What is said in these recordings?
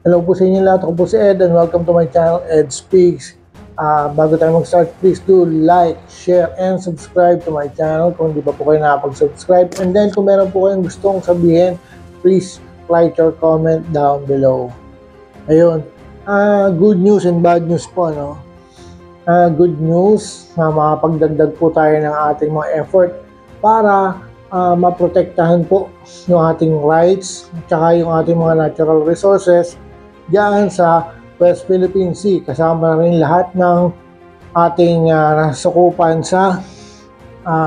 Hello po sa inyo lahat. Ako po si Ed and welcome to my channel, Ed Speaks. Bago tayo mag-start, please do like, share, and subscribe to my channel kung di pa po kayo nakapag-subscribe. And then kung meron po kayong gustong sabihin, please write your comment down below. Ayun. Good news and bad news po, no? Good news na makapagdagdag po tayo ng ating mga effort para maprotektahan po yung ating rights at saka yung ating mga natural resources diyan sa West Philippine Sea. Kasama na rin lahat ng ating nasukupan sa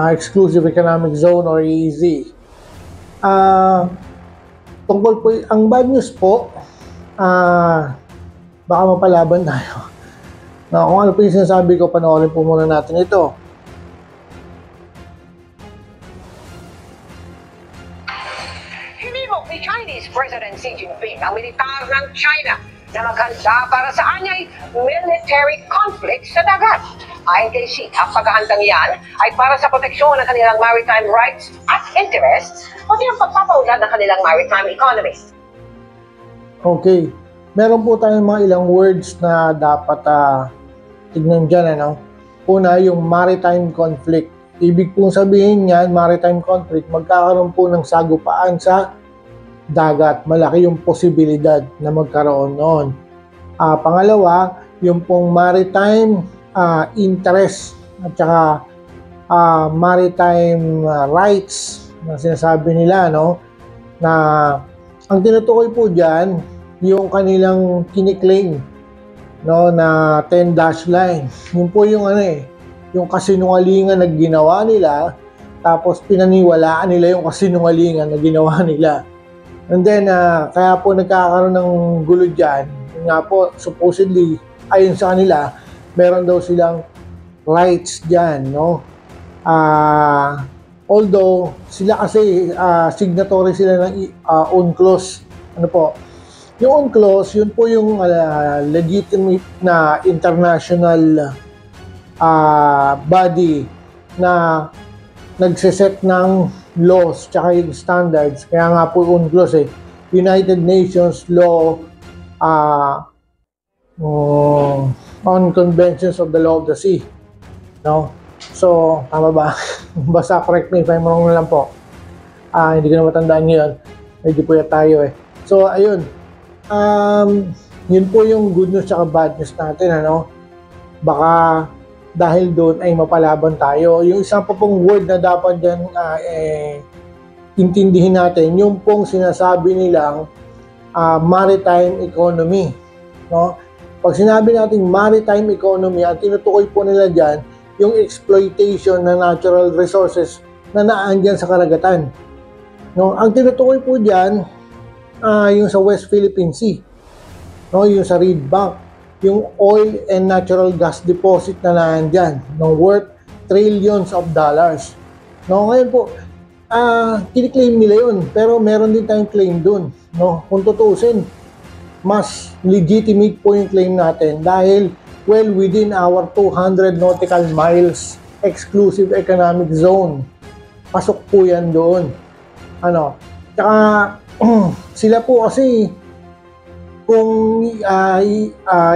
Exclusive Economic Zone or EEZ. Tungkol po, ang bad news po, baka mapalaban tayo. Kung ano po yung sinasabi ko, panoorin po muna natin ito. Ni Chinese President Xi Jinping ang militar ng China na maghanda para sa anyay military conflict sa dagat. Ayon kay Xi, ang paghahandang yan ay para sa proteksyon ng kanilang maritime rights at interests pati ang pagpapaunlad ng kanilang maritime economy. Okay, meron po tayong mga ilang words na dapat tignan dyan. Una, yung maritime conflict. Ibig pong sabihin yan, maritime conflict, magkakaroon po ng sagupaan sa dagat. Malaki yung posibilidad na magkaroon noon. Pangalawa, yung pong maritime interest at saka maritime rights na sinasabi nila, no? Na ang tinutukoy po dyan, yung kanilang kiniklaim, no, na 10-dash line. Yun po yung yung kasinungalingan na ginawa nila, tapos pinaniwalaan nila yung kasinungalingan na ginawa nila. And then, kaya po nagkakaroon ng gulo dyan. Nga po, supposedly, ayon sa kanila, meron daw silang rights dyan, no? Although, sila kasi, signatory sila ng UNCLOS. Ano po? Yung UNCLOS, yun po yung legitimate na international body na nagsiset ng laws tsaka yung standards. Kaya nga po UNCLOS United Nations Law on Conventions of the Law of the Sea, no? So tama ba? Basta correct me if I'm wrong na lang po. Hindi ko na matandaan ngayon, medyo po tayo So ayun, yun po yung good news tsaka bad news natin, baka dahil doon ay mapalaban tayo. Yung isang pa pong word na dapat dyan intindihin natin, yung pong sinasabi nilang maritime economy, no? Pag sinabi natin maritime economy, ang tinutukoy po nila dyan, yung exploitation ng natural resources na naandyan sa karagatan. No? Ang tinutukoy po dyan, yung sa West Philippine Sea, no? Yung sa Reed Bank, yung oil and natural gas deposit na nandyan, no, worth trillions of dollars. No, ngayon po, kiniklaim nila yun, pero meron din tayong claim dun. No? Kung tutusin, mas legitimate po yung claim natin dahil well within our 200 nautical miles exclusive economic zone. Pasok po yan doon. Tsaka sila po kasi kung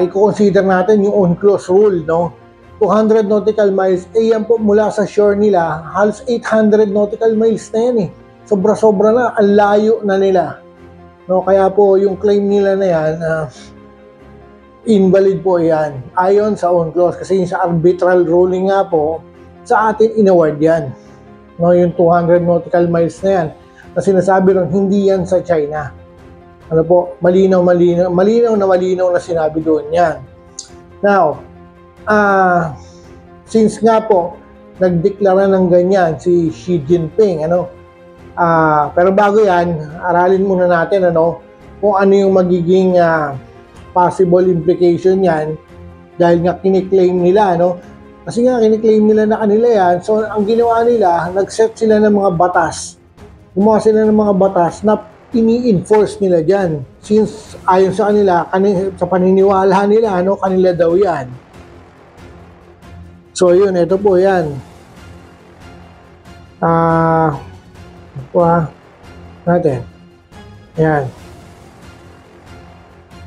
i-consider natin yung UNCLOS rule, no? 200 nautical miles, yan po mula sa shore nila, halos 800 nautical miles na yan Sobra-sobra na, ang layo na nila. No? Kaya po yung claim nila na yan, invalid po yan. Ayon sa UNCLOS, kasi yung sa arbitral ruling nga po, sa atin inaward yan. No? Yung 200 nautical miles na yan, na sinasabi ron, hindi yan sa China. Malinaw na sinabi doon yan. Now, since nga po, nagdeklara ng ganyan si Xi Jinping, pero bago yan, aralin muna natin, kung ano yung magiging possible implication yan, dahil nga kiniklaim nila, kasi nga kiniklaim nila na kanila yan, so ang ginawa nila, nag-set sila ng mga batas, gumawa sila ng mga batas na ini-enforce nila dyan. Since ayon sa kanila, sa paniniwala nila, kanila daw yan. So yun, ito po yan. Natin. Yan.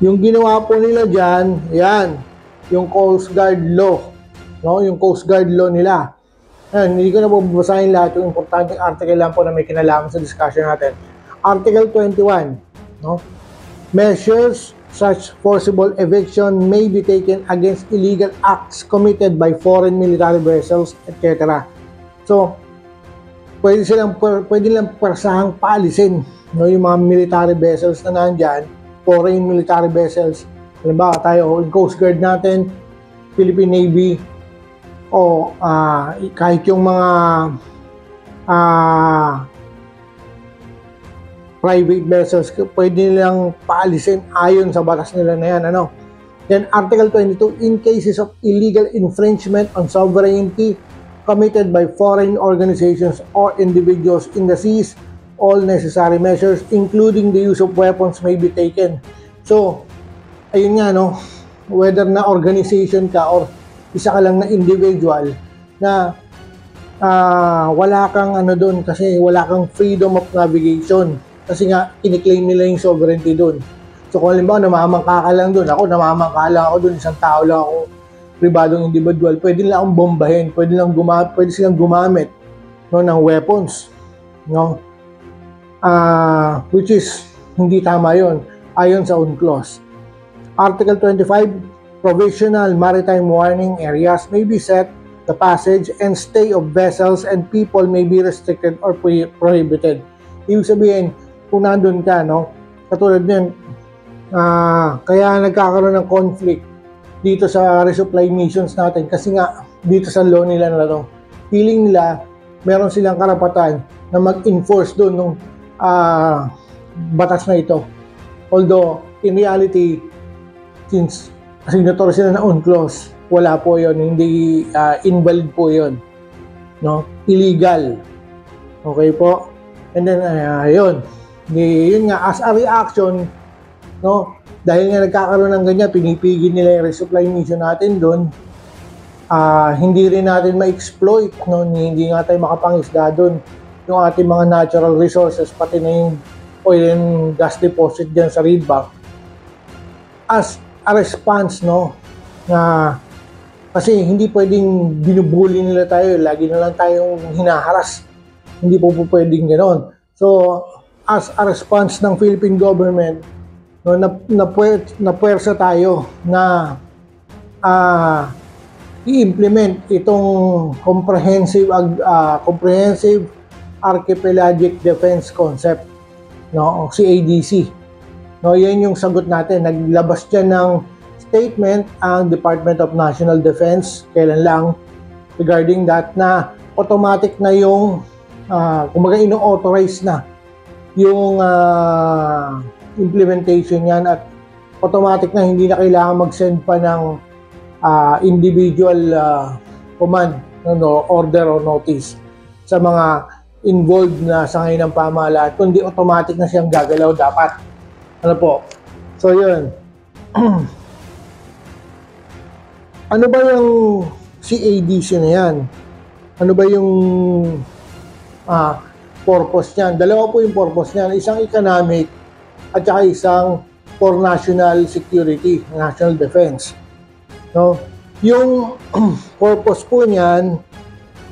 Yung ginawa po nila dyan, yan, yung Coast Guard Law. No? Yung Coast Guard Law nila. Ayan, hindi ko na po babasahin lahat yung importanteng article lang po na may kinalaman sa discussion natin. Article 21, no? Measures such forcible eviction may be taken against illegal acts committed by foreign military vessels, etc. So, pwede lang persahang paalisin, no, yung mga military vessels na nandyan, foreign military vessels. Halimbawa tayo, yung Coast Guard natin, Philippine Navy, o kahit yung mga private vessels, pwede nilang paalisin ayon sa batas nila na yan. Ano? Then Article 22, in cases of illegal infringement on sovereignty committed by foreign organizations or individuals in the seas, all necessary measures, including the use of weapons, may be taken. So, ayun nga, no? Whether na organization ka or isa ka lang na individual na wala kang ano doon kasi wala kang freedom of navigation. Kasi nga, kiniklaim nila yung sovereignty doon. So kung halimbawa, namamangka ka lang doon, namamangka lang ako doon, isang tao lang ako, pribadong individual, pwede lang akong bombahin, pwede silang gumamit, no, ng weapons, no? Which is, hindi tama yon ayon sa UNCLOS. Article 25, provisional maritime warning areas may be set, the passage and stay of vessels and people may be restricted or prohibited. Ibig sabihin, kung nandun ka, no, katulad nyan, kaya nagkakaroon ng conflict dito sa resupply missions natin kasi nga, dito sa law nila na to, feeling nila, meron silang karapatan na mag-enforce doon ng batas na ito. Although, in reality, since signator sila na UNCLOS, wala po yon, hindi invalid po yon, no? Illegal. Okay po? And then, yun nga, as a reaction, no, dahil nga nagkakaroon ng ganyan, pinipigil nila yung resupply mission natin doon, hindi rin natin ma-exploit, no, hindi nga tayo makapangisda doon yung ating mga natural resources, pati na yung oil and gas deposit dyan sa reed bank. As a response, no, na kasi hindi pwedeng binubuli nila tayo, lagi na lang tayong hinaharas. Hindi po pwedeng gano'n. So, as a response ng Philippine government, no, na puwersa tayo na i-implement itong comprehensive archipelagic defense concept, no, o CADC. No, yan yung sagot natin. Naglabas dyan ng statement ang Department of National Defense, kailan lang, regarding that, na automatic na yung kumbaga ino-authorize na yung implementation yan at automatic na hindi na kailangan mag-send pa ng individual command, no, order or notice sa mga involved na sangay ng pamahalaan, kundi automatic na siyang gagalaw dapat. Ano po? So yun. Ano ba yung CADC na yan? Ano ba yung purpose niyan? Dalawa po yung purpose niyan. Isang economic at saka isang for national security, national defense. No? Yung purpose po niyan,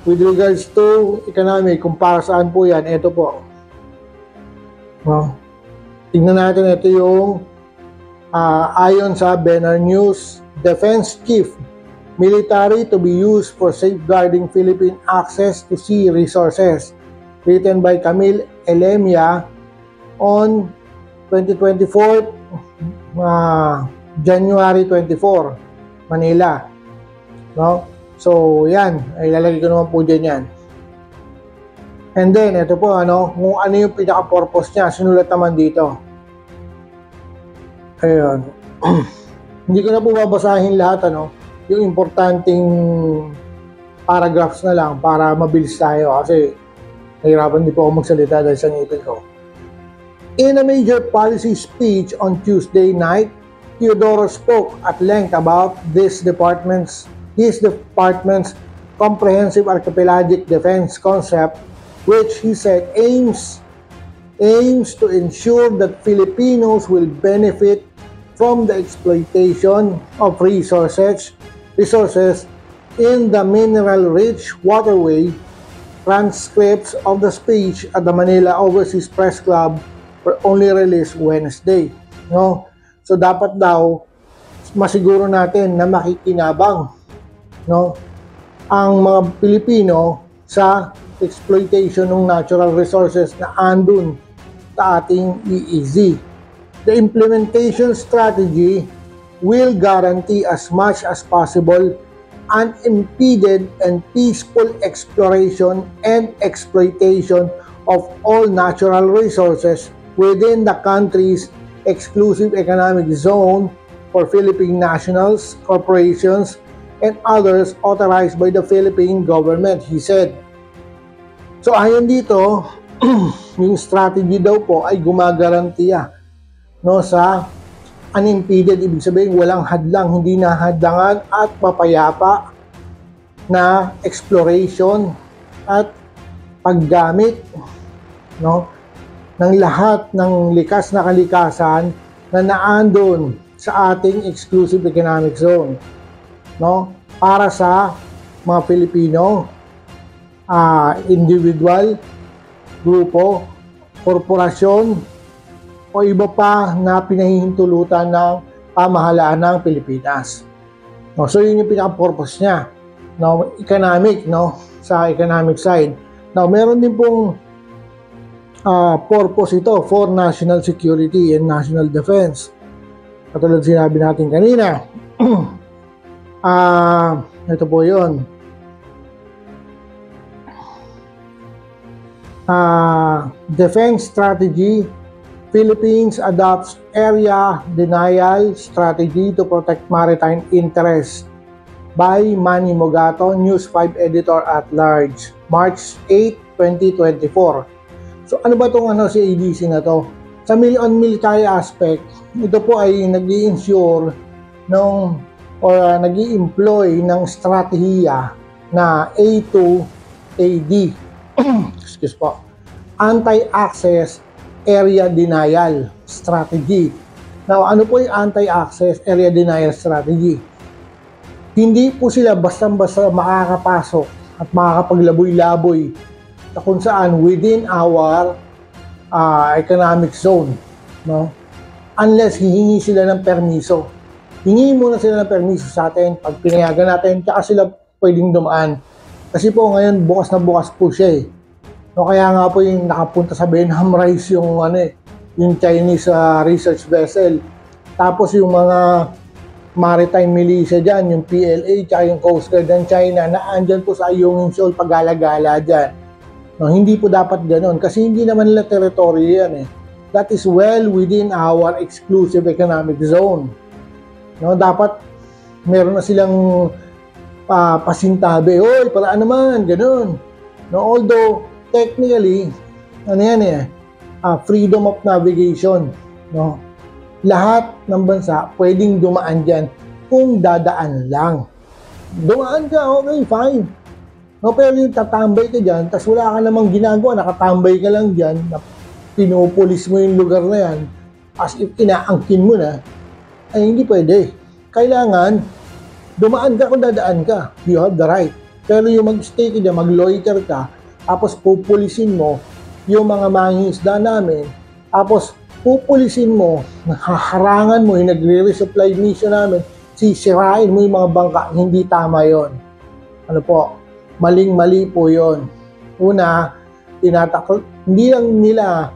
with regards to economic, kung para saan po yan, ito po. No? Tingnan natin, ito yung ayon sa Benar News, Defense Chief, military to be used for safeguarding Philippine access to sea resources. Written by Camille Elemia on 2024, January 24, Manila. No? So, yan. Ay, lalagay ko naman po dyan yan. And then, ito po, kung ano yung pinaka-purpose niya, sinulat naman dito. Ayun. Hindi ko na po babasahin lahat, yung importanteng paragraphs na lang para mabilis tayo kasi nahirapan din po ako magsalita dahil sa ngipin ko. In a major policy speech on Tuesday night, Teodoro spoke at length about his department's comprehensive archipelagic defense concept, which he said aims to ensure that Filipinos will benefit from the exploitation of resources in the mineral-rich waterway. Transcripts of the speech at the Manila Overseas Press Club were only released Wednesday. No? So dapat daw masiguro natin na makikinabang, no, ang mga Pilipino sa exploitation ng natural resources na andun sa ating EEZ. The implementation strategy will guarantee as much as possible unimpeded and peaceful exploration and exploitation of all natural resources within the country's exclusive economic zone for Philippine nationals, corporations, and others authorized by the Philippine government, he said. So ayon dito, yung strategy daw po ay gumagarantiya, no, sa unimpeded, ibig sabihin walang hadlang, hindi nahadlangan at mapayapa na exploration at paggamit, no, ng lahat ng likas na kalikasan na naandun sa ating exclusive economic zone, no, para sa mga Pilipino, individual, grupo, korporasyon, o iba pa na pinahihintulutan ng pamahalaan ng Pilipinas. No, so yun yung pinaka-purpose niya. No, economic, no, sa economic side. Now, meron din pong purpose ito for national security and national defense. Katulad sinabi natin kanina. Ito po yun. Defense strategy. Philippines adopts area denial strategy to protect maritime interests by Manny Mogato, News 5 editor at large, March 8, 2024. So ano ba itong si ADC na to? Sa on military aspect, ito po ay nag-i-ensure nag-i-employ ng strategiya na A2AD. Excuse po. Anti-access area denial strategy. Now, ano po yung anti-access area denial strategy? Hindi po sila basta-basta makakapasok at makakapaglaboy-laboy na kung saan within our economic zone, no? Unless hihingi sila ng permiso. Hingi muna sila ng permiso sa atin. Pag pinayagan natin, tsaka sila pwedeng dumaan. Kasi po ngayon, bukas na bukas po siya eh. No, kaya nga po yung nakapunta sa Benham Rice yung yung Chinese research vessel. Tapos yung mga maritime militia dyan, yung PLA, tsaka yung Coast Guard ng China, na andyan po sa Ayungin Shoal, pagala-gala dyan. No, hindi po dapat ganun, kasi hindi naman nila territory yan eh. That is well within our exclusive economic zone. No, dapat meron na silang pasintabi, oy, para naman, ganun. No, although, technically, freedom of navigation, no? Lahat ng bansa pwedeng dumaan dyan kung dadaan lang. Dumaan ka, okay, fine. No, pero yung tatambay ka dyan, tas wala ka namang ginagawa, nakatambay ka lang dyan, pinupulis mo yung lugar na yan, as if inaangkin mo na, ay hindi pwede. Kailangan, dumaan ka kung dadaan ka. You have the right. Pero yung mag-stay ka dyan, mag-loiter ka, tapos pupulisin mo yung mga mangingisda namin, tapos pupulisin mo, haharangan mo yung nagre-resupply mission namin, sisirain mo yung mga bangka, hindi tama yon. Ano po, maling-mali po yon. Una, hindi lang nila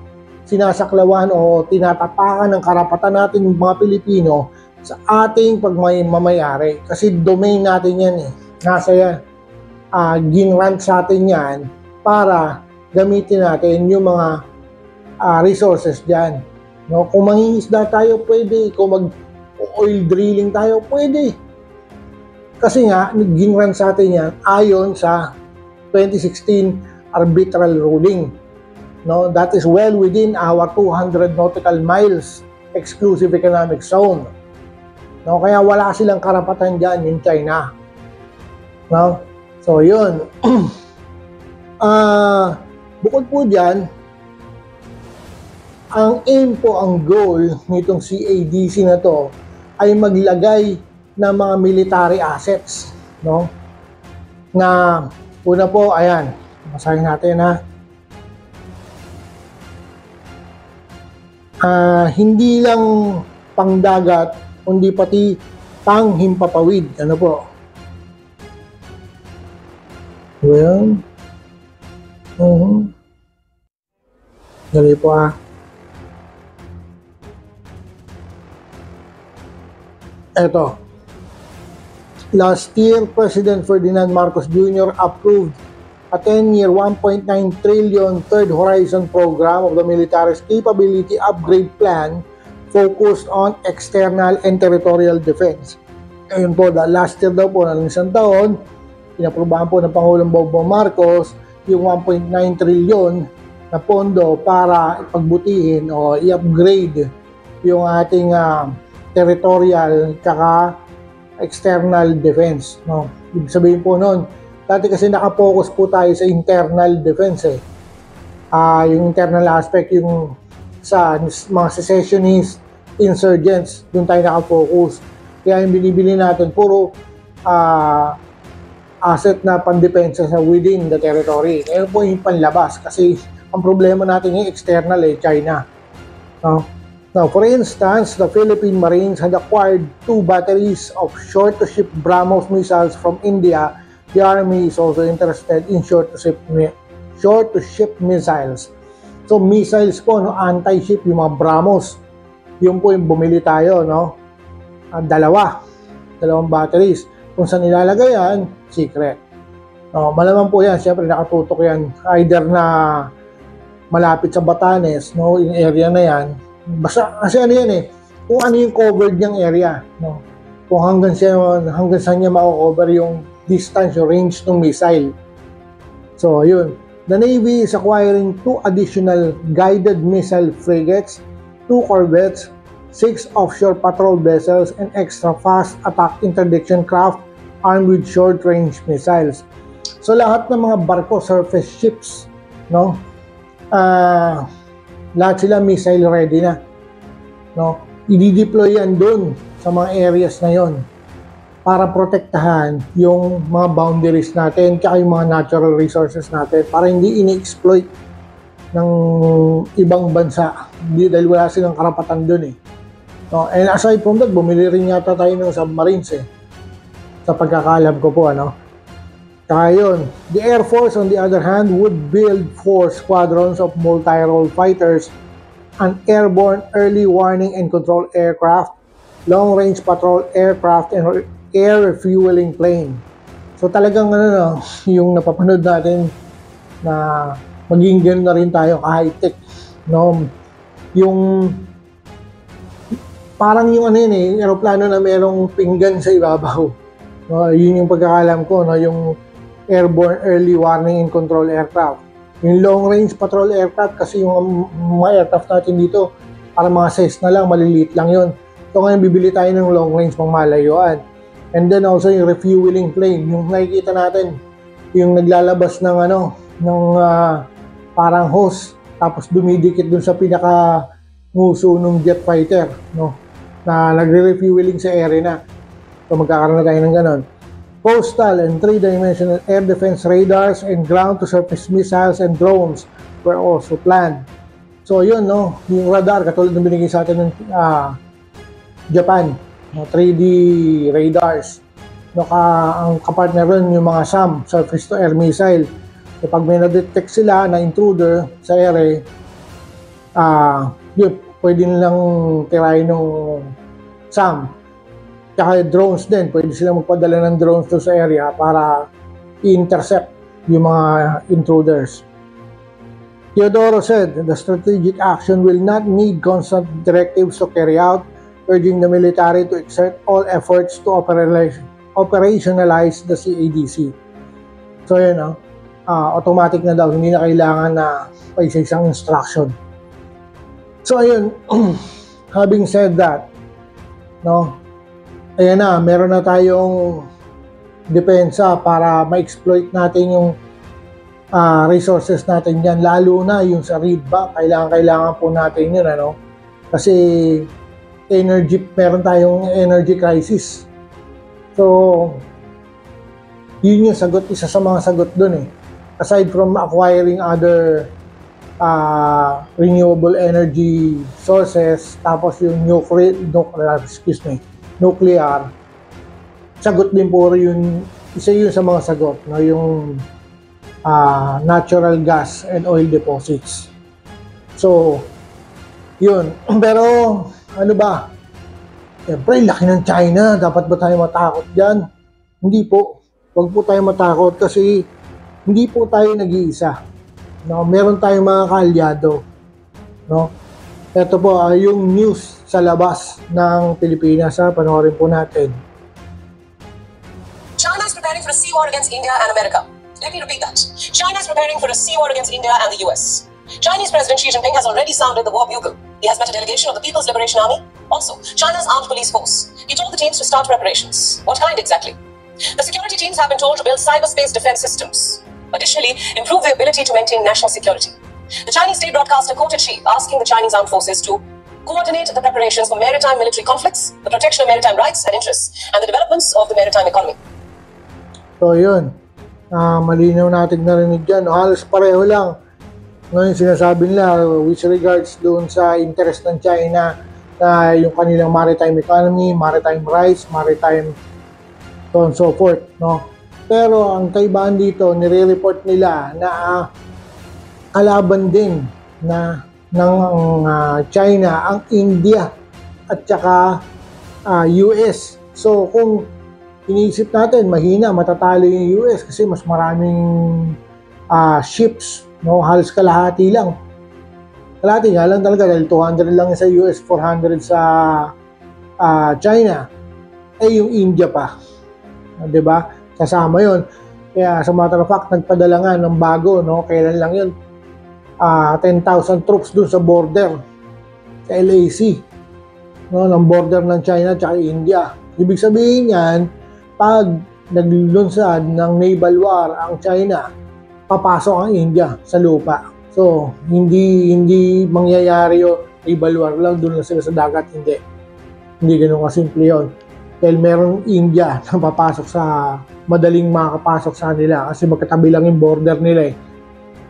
sinasaklawan o tinatapakan ng karapatan natin mga Pilipino sa ating pagmamayari. Kasi domain natin yan eh. Nasa ginrant sa atin yan para gamitin natin yung mga resources dyan. No? Kung mangingisda tayo, pwede. Kung mag-oil drilling tayo, pwede. Kasi nga, ginrant sa atin yan ayon sa 2016 arbitral ruling. No? That is well within our 200 nautical miles exclusive economic zone. No? Kaya wala silang karapatan dyan in China. No? So, yun. Bukod po dyan, Ang aim po, ang goal nitong CADC na to ay maglagay ng mga military assets, no? Na una po, ayan, basahin natin ha. Hindi lang pangdagat, kundi pati panghimpapawid. Ano po? Well, dali po ha. Eto. Last year, President Ferdinand Marcos Jr. approved a 10-year, 1.9 trillion Third Horizon program of the military's capability upgrade plan focused on external and territorial defense. Ayun po, last year daw po, ng isang taon, inaprubahan po ng Pangulong Bongbong Marcos yung 1.9 trillion na pondo para ipagbutihin o i-upgrade yung ating territorial kaka external defense, no? Ibig sabihin po noon, dati kasi nakapokus po tayo sa internal defense eh. Yung internal aspect, yung sa mga secessionist, insurgents, doon tayo nakapokus. Kaya yung binibili natin, puro asset na pandepensa sa within the territory. Ngayon po yung panlabas kasi ang problema natin yung external eh, China. No? Now, for instance, the Philippine Marines had acquired 2 batteries of short-to-ship BrahMos missiles from India. The Army is also interested in short-to-ship missiles. So, missiles po, no, anti-ship, yung mga BrahMos. Yun po yung bumili tayo, no? Dalawang batteries. Kung saan nilalagay yan, secret. No, malaman po yan, siyempre nakatutok yan. Either na malapit sa Batanes, no, yung area na yan. Basta, kasi ano yan eh, kung ano yung covered niyang area, no? Kung hanggang saan niya ma-cover yung distance, yung range ng missile. So, yun. The Navy is acquiring 2 additional guided missile frigates, 2 corvettes, 6 offshore patrol vessels, and extra fast attack interdiction craft armed with short-range missiles. So, lahat ng mga barko, surface ships, no? Lahat sila missile ready na, no? I-deploy yan doon sa mga areas na yon para protektahan yung mga boundaries natin kaya yung mga natural resources natin para hindi ini-exploit ng ibang bansa, hindi, dahil wala silang karapatan doon eh, no? And aside from that, bumili rin yata tayo ng submarines eh, sa pagkakalam ko po, ano. Kaya yun, the Air Force on the other hand would build 4 squadrons of multi-role fighters, an airborne early warning and control aircraft, long-range patrol aircraft, and air refueling plane. So talagang ano, yung napapanood natin na maging gano'n na rin tayo ka-high-tech, no? Yung parang yung ano yun eh, yung aeroplano na merong pinggan sa ibabaw, no? Yun yung pagkakalam ko, no? Yung airborne early warning and control aircraft. Yung long-range patrol aircraft, kasi yung mga aircraft natin dito, para mga size na lang, maliliit lang yun. So ngayon, bibili tayo ng long-range pang malayuan. And then also yung refueling plane, yung nakikita natin, yung naglalabas ng ano, ng parang hose, tapos dumidikit dun sa pinaka nguso ng jet fighter, no? Na nagre-refueling sa area na. So magkakaroon na tayo ng ganon. Coastal and 3-dimensional air defense radars and ground-to-surface missiles and drones were also planned. So yun, no, yung radar, katulad ng binigay sa atin ng Japan, no, 3D radars. No, ang kapartner rin yung mga SAM, surface-to-air missile. So pag may na-detect sila na intruder sa area, yun, pwede nilang tirahin ng SAM. Tsaka drones din, pwede sila magpadala ng drones doon sa area para i-intercept yung mga intruders. Teodoro said, the strategic action will not need constant directives to carry out, urging the military to exert all efforts to operationalize the CADC. So yun, automatic na daw, hindi na kailangan na pa isa-isang instruction. So ayun, having said that, no, ayan na, meron na tayong depensa para ma-exploit natin yung resources natin yan, lalo na yung sa readback, kailangan po natin yun, ano, kasi meron tayong energy crisis. So, yun yung sagot, isa sa mga sagot dun eh. Aside from acquiring other renewable energy sources, tapos yung nuclear, sagot din po yun, isa yun sa mga sagot, no, yung natural gas and oil deposits. So, yun. Pero, ano ba? Siyempre, laki ng China. Dapat ba tayo matakot dyan? Hindi po. Huwag po tayo matakot kasi hindi po tayo nag-iisa. No? Meron tayong mga kaalyado. No? Ito po, yung news sa labas ng Pilipinas. Panoorin po natin. China is preparing for a sea war against India and America. Let me repeat that. China is preparing for a sea war against India and the US. Chinese President Xi Jinping has already sounded the war bugle. He has met a delegation of the People's Liberation Army, also China's armed police force. He told the teams to start preparations. What kind exactly? The security teams have been told to build cyberspace defense systems. Additionally, improve the ability to maintain national security. The Chinese state broadcaster quoted Xi asking the Chinese armed forces to coordinate the preparations for maritime military conflicts, the protection of maritime rights and interests, and the developments of the maritime economy. So yun, malinaw natin narinig dyan. Halos pareho lang. Ngayon sinasabi nila with regards doon sa interest ng China na yung kanilang maritime economy, maritime rights, maritime so on so forth, no? Pero ang kaibahan dito, nire-report nila na kalaban din na ng China ang India at saka US. So kung iniisip natin mahina, matatalo yung US kasi mas maraming ships, no, halos kalahati lang. Kalahati nga lang talaga dahil 200 lang sa US, 400 sa China. Yung India pa. 'Di ba? Kasama 'yon. Kaya sa matter of fact, nagpadala nga ng bago, no? Kailan lang 'yon? 10,000 troops dun sa border sa LAC. No, ng border ng China at India. Ibig sabihin yan, pag naglunsad ng naval war ang China, papasok ang India sa lupa. So, hindi mangyayari yung naval war lang, doon lang sila sa dagat, hindi. Hindi ganun kasimple yun. Dahil merong India na papasok sa, madaling makapasok sa nila kasi magkatabi lang yung border nila eh.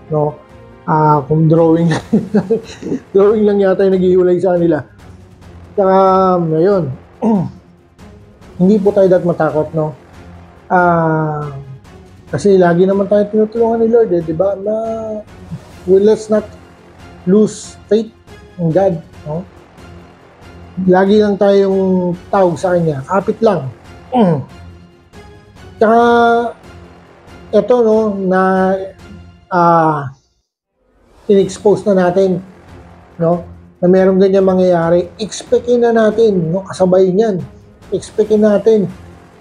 No? Kung drawing drawing lang yata yung naghihiwalay sa kanila. Kaya, ngayon, hindi po tayo dapat matakot, no? Kasi lagi naman tayo tinutulungan ni Lord, di ba? Na let's not lose faith in God, no? Lagi lang tayong tawag sa Kanya, kapit lang. Tsaka, ito, no, na in-expose na natin, no, na meron ganyan mangyayari, expectin na natin, no, kasabay niyan. Expectin natin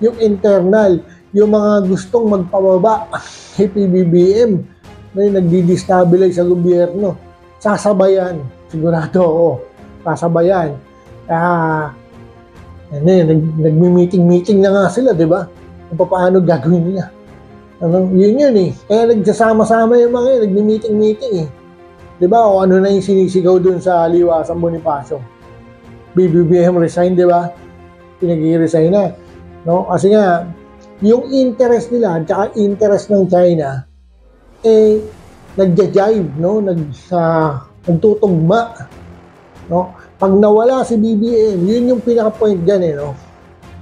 yung internal, yung mga gustong magpababa kay PBBM na yung nagdi-destabilize sa gobyerno. Sasabayan, sigurado ako, sasabayan. Nagmi-meeting na nga sila, di ba? Kung paano gagawin nila. Yun eh. Kaya nagsasama-sama yung mga yun, nagmi-meeting eh. Di ba? O ano na yung sinisigaw dun sa Liwasang Bonifacio? BBBM resign, di ba? Pinag-i-resign na. No? Kasi nga, yung interest nila, at interest ng China, nagja-jive, no? Nagtutugma. No? Pag nawala si BBM, yun yung pinaka-point dyan, no?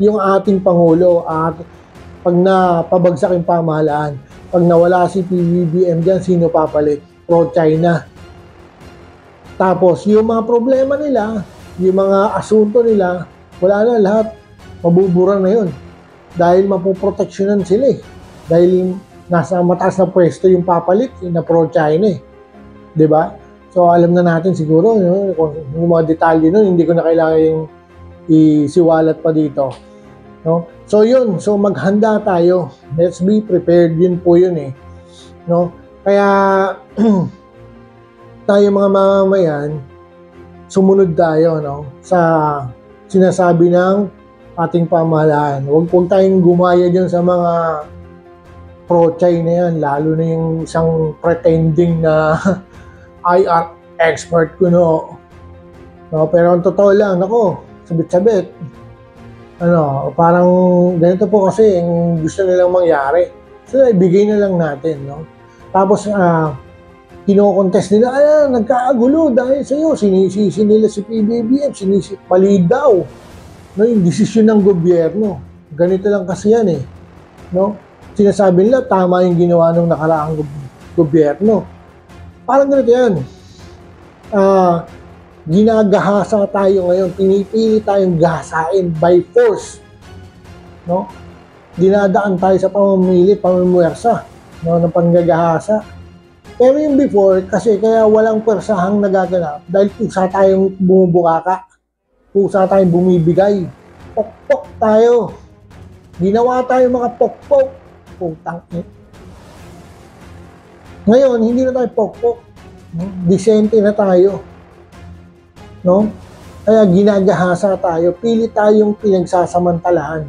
Yung ating Pangulo, at pag napabagsak yung pamahalaan, pag nawala si PBBM dyan, sino papalit? Pro-China. Tapos, yung mga problema nila, yung mga asunto nila, wala na lahat. Mabubura na yun. Dahil mapoproteksyonan sila eh. Dahil nasa mataas na pwesto yung papalit, yung na pro-China eh. Diba? So, alam na natin siguro, yung mga detalye nun, hindi ko na kailangan yung isiwalat pa dito. No? So, yun. So, maghanda tayo. Let's be prepared. Yun po yun eh. No? Kaya, tayo mga mamamayan, sumunod tayo, no, sa sinasabi ng ating pamahalaan. Huwag tayong gumaya dyan sa mga pro-China yan, lalo na yung isang pretending na IR expert ko, no. No, pero ang totoo lang, nako, sabit-sabit. Parang ganito po kasi yung gusto nilang mangyari. So, ibigay na lang natin, no. Tapos, kino-contest nila, nagkakagulo dahil sa'yo, sinisisi nila si PBBM, mali daw. No, yung desisyon ng gobyerno. Ganito lang kasi yan eh. No? Sinasabi nila, tama yung ginawa ng nakaraang gobyerno. Parang ganito yan. Ginagahasa tayo ngayon, pinipili tayong gahasain by force. No? Dinadaan tayo sa pamumuwersa, no, ng panggagahasa. Pero yung before, kasi kaya walang pwersahang nagaganap dahil pusa tayong bumubukaka, pusa tayong bumibigay, pokpok tayo. Ginawa tayo mga pokpok. Putang ina. Ngayon, hindi na tayo pokpok. Disente na tayo. No? Kaya ginagahasa tayo. Pili tayong pinagsasamantalahan.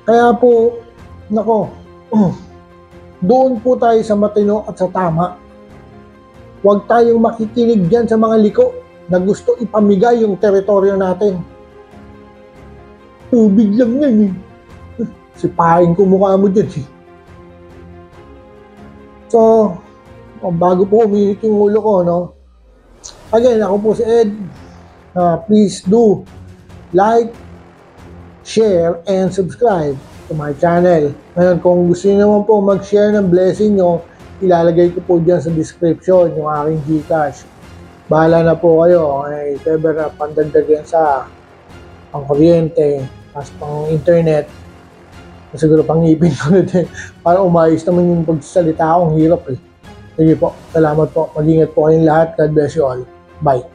Kaya po, nako, doon po tayo sa matino at sa tama. Huwag tayong makikinig dyan sa mga liko na gusto ipamigay yung teritoryo natin. Tubig lang yan eh. Sipahin ko mukha mo dyan eh. So, bago po uminit yung ulo ko, no? Again, ako po si Ed. Please do like, share, and subscribe to my channel. Ngayon, kung gusto niyo naman po mag-share ng blessing nyo, ilalagay ko po dyan sa description yung aking Gcash. Bahala na po kayo. If ever na pandagdag yan sa pang-kuryente, tapos pang-internet, siguro pang-ipin ko na din para umayos naman yung pagsasalita akong hirap eh. Sige po, salamat po. Mag-ingat po kayong lahat. God bless you all. Bye.